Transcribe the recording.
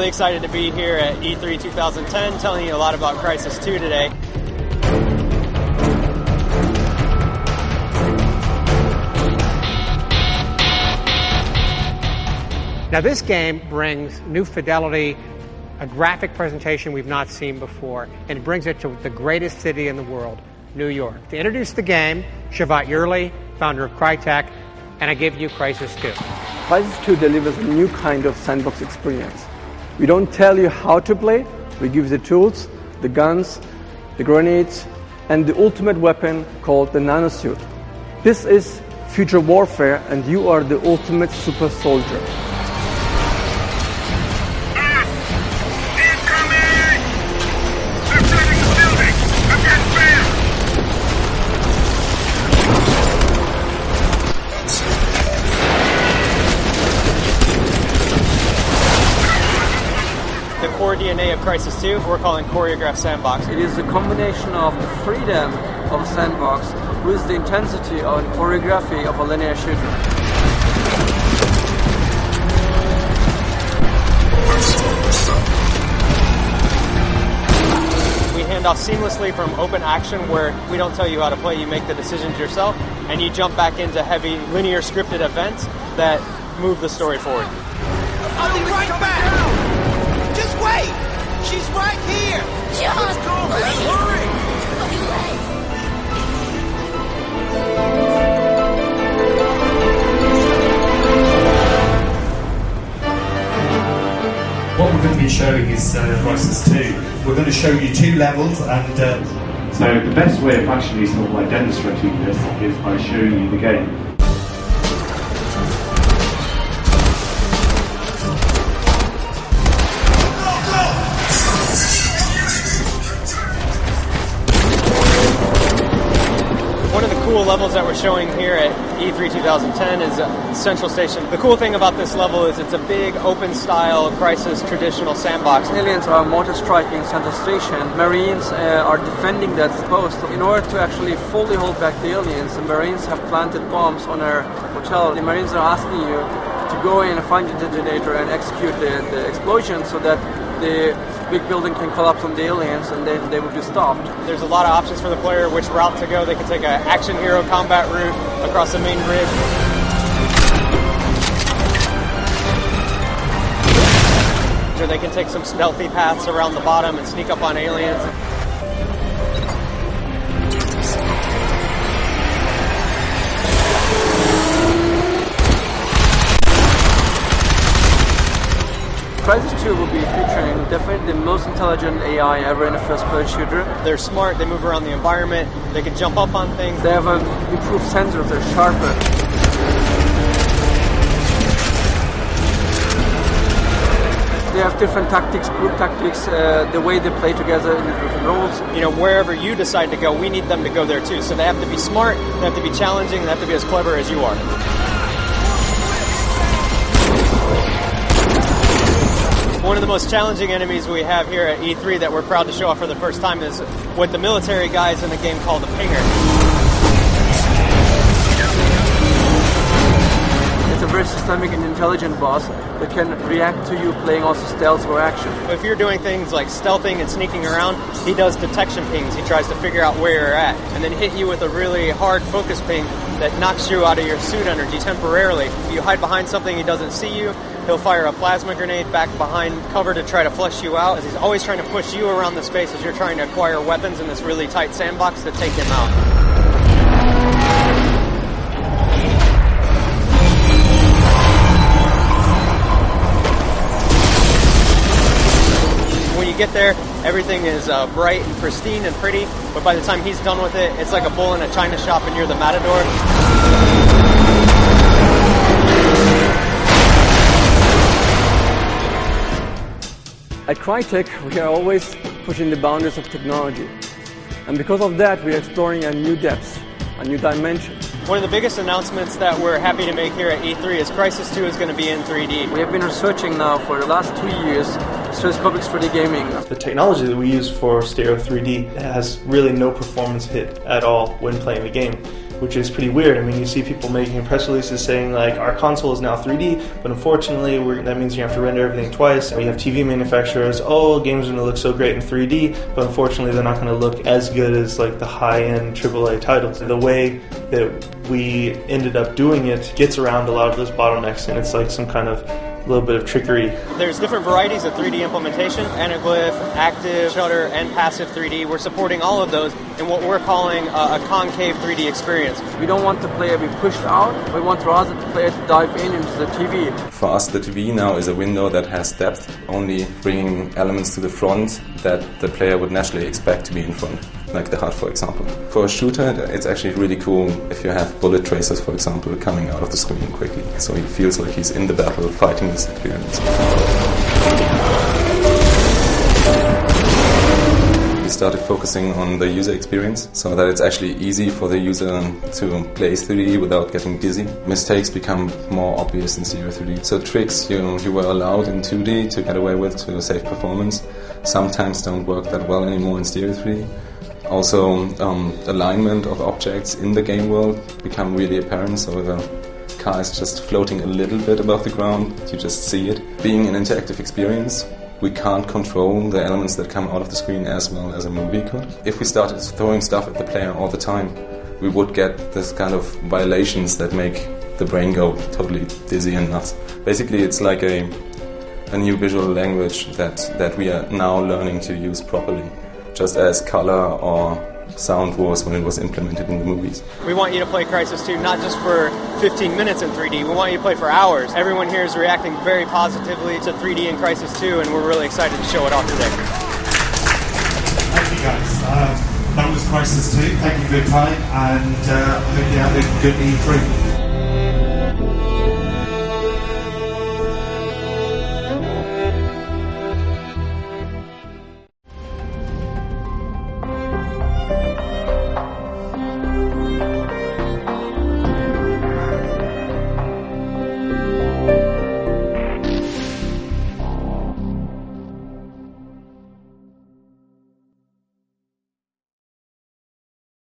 excited to be here at E3 2010, telling you a lot about Crysis 2 today. Now this game brings new fidelity, a graphic presentation we've not seen before, and it brings it to the greatest city in the world, New York. To introduce the game, Shavat Yerli, founder of Crytek, and I give you Crysis 2. Crysis 2 delivers a new kind of sandbox experience. We don't tell you how to play, we give you the tools, the guns, the grenades, and the ultimate weapon called the nanosuit. This is future warfare, and you are the ultimate super soldier. The core DNA of Crysis 2, we're calling Choreographed Sandbox. It is a combination of the freedom of a sandbox with the intensity and choreography of a linear shooter. We hand off seamlessly from open action, where we don't tell you how to play, you make the decisions yourself, and you jump back into heavy linear scripted events that move the story forward. I'll be right back! Just wait! She's right here! John! Let's go, man! Hurry! What we're going to be showing is Crysis 2. We're going to show you 2 levels, and so the best way of actually sort of like demonstrating this is by showing you the game. One of the cool levels that we're showing here at E3 2010 is Central Station. The cool thing about this level is it's a big, open-style Crysis traditional sandbox. Aliens are mortar striking Central Station. Marines are defending that post. In order to actually fully hold back the aliens, the Marines have planted bombs on our hotel. The Marines are asking you to go in and find the detonator and execute the explosion so that the big building can collapse on the aliens and then they will be stopped. There's a lot of options for the player, which route to go. They can take an action hero combat route across the main bridge. Or they can take some stealthy paths around the bottom and sneak up on aliens. Crysis 2 will be featuring definitely the most intelligent AI ever in a first-person shooter. They're smart, they move around the environment, they can jump up on things. They have improved sensors, they're sharper. They have different tactics, group tactics, the way they play together in the different roles. You know, wherever you decide to go, we need them to go there too. So they have to be smart, they have to be challenging, they have to be as clever as you are. One of the most challenging enemies we have here at E3 that we're proud to show off for the first time is what the military guys in the game call the pinger. It's a very systemic and intelligent boss that can react to you playing also stealth or action. If you're doing things like stealthing and sneaking around, he does detection pings. He tries to figure out where you're at and then hit you with a really hard focus ping that knocks you out of your suit energy temporarily. If you hide behind something, he doesn't see you. He'll fire a plasma grenade back behind cover to try to flush you out, as he's always trying to push you around the space as you're trying to acquire weapons in this really tight sandbox to take him out. When you get there, everything is bright and pristine and pretty, but by the time he's done with it, it's like a bull in a china shop and you're the matador. At Crytek, we are always pushing the boundaries of technology. And because of that, we are exploring a new depth, a new dimension. One of the biggest announcements that we're happy to make here at E3 is Crysis 2 is going to be in 3D. We have been researching now for the last 2 years Public 3D gaming. The technology that we use for stereo 3D has really no performance hit at all when playing the game. which is pretty weird. I mean, you see people making press releases saying like our console is now 3D, but unfortunately that means you have to render everything twice. We have TV manufacturers, games are going to look so great in 3D, but unfortunately they're not going to look as good as like the high-end AAA titles. The way that we ended up doing it gets around a lot of those bottlenecks, and it's like some kind of little bit of trickery. There's different varieties of 3D implementation: anaglyph, active, shutter, and passive 3D. We're supporting all of those in what we're calling a concave 3D experience. We don't want the player to be pushed out. We want rather the player to dive into the TV. For us, the TV now is a window that has depth, only bringing elements to the front that the player would naturally expect to be in front, like the HUD, for example. For a shooter, it's actually really cool if you have bullet tracers, for example, coming out of the screen quickly, so he feels like he's in the battle fighting this experience. We started focusing on the user experience so that it's actually easy for the user to play 3D without getting dizzy. Mistakes become more obvious in stereo 3D. So tricks you were allowed in 2D to get away with to save performance sometimes don't work that well anymore in stereo 3D. Also, alignment of objects in the game world become really apparent, so if a car is just floating a little bit above the ground, you just see it. Being an interactive experience, we can't control the elements that come out of the screen as well as a movie could. If we started throwing stuff at the player all the time, we would get this kind of violations that make the brain go totally dizzy and nuts. Basically, it's like a new visual language that we are now learning to use properly, just as color or sound was when it was implemented in the movies. We want you to play Crysis 2 not just for 15 minutes in 3D, we want you to play for hours. Everyone here is reacting very positively to 3D in Crysis 2, and we're really excited to show it off today. Thank you guys. That was Crysis 2. Thank you for your time, and I hope you had a good E3.